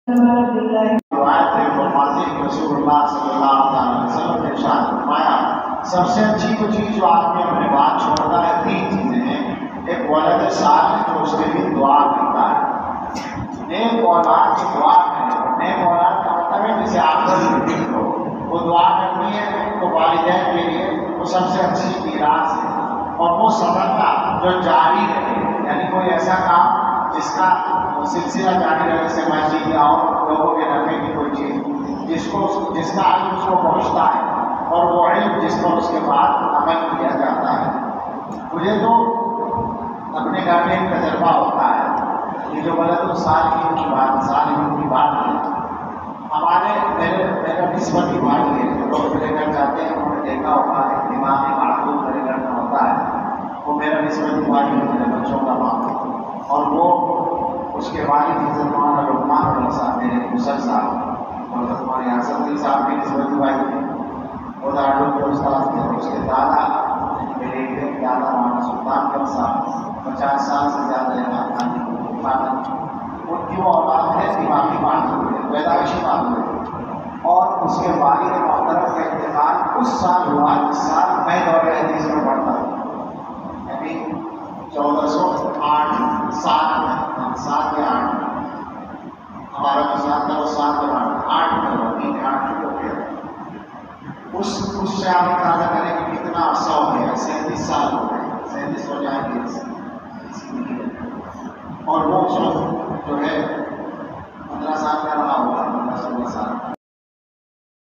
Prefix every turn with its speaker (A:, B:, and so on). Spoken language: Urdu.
A: روایت ہے فرماتے ہیں رسول اللہ صلی اللہ علیہ وسلم نے ارشاد فرمایا سب سے اچھی وہ چیز جو آدمی اپنے بات چھوڑتا ہے تین چیزیں ہیں. ایک ولد صالح جو اس کے لیے دعا کرتا ہے. نیک اولاد کی دعا کرے. نیک اولاد کا مطلب ہے جسے آپ کو وہ دعا کرنی ہے تو والدین کے لیے وہ سب سے اچھی میراث ہے. اور وہ صدقہ جو جاری رہے یعنی کوئی ایسا کام جس کا سلسلہ جاری رہے سے مسجد یا اور لوگوں کے نفع کی کوئی چیز جس کا علم اس کو پہنچتا ہے اور وہ علم جس پر اس کے بعد عمل کیا جاتا ہے. مجھے تو اپنے گھر میں ایک تجربہ ہوتا ہے. یہ جو ولد صالحین کی بات ہے میرا نسبت کی بات ہے. لوگ میرے گھر جاتے ہیں انہوں نے دیکھا ہوتا ہے دماغی معلوم میرے گھر میں ہوتا ہے. وہ میرا نسبت کی بات ہے میرے بچوں کا ماں اور وہ اس کے والد حضرت مولانا لقمان علیہ صاحب میرے مسل صاحب اور حضرت مولانا یاسر علی صاحب کی نسبت کی بات ہے. وہ دارالعلوم کے استاد تھے اور اس کے دادا میرے ایک دادا مولانا سلطان کم صاحب 50 سال سے زیادہ ان کی وہ اولاد ہے دماغی معلوم ہے پیدائشی معلوم ہے. اور اس کے والد محترم کا انتقال اس سال ہوا جس سال میں دور حدیث میں پڑھتا ہوں یعنی 1408 7 یا 8 ہمارا جو سال تھا وہ 7 اور 8 میں ہوا 3 8 ہو گیا. اس سے آپ اندازہ کریں کہ کتنا عرصہ ہو گیا. 37 سال ہو گئے. 37 ہو جائیں گے اور وہ جو ہے 15 سال کا رہا ہوگا 15 16 سال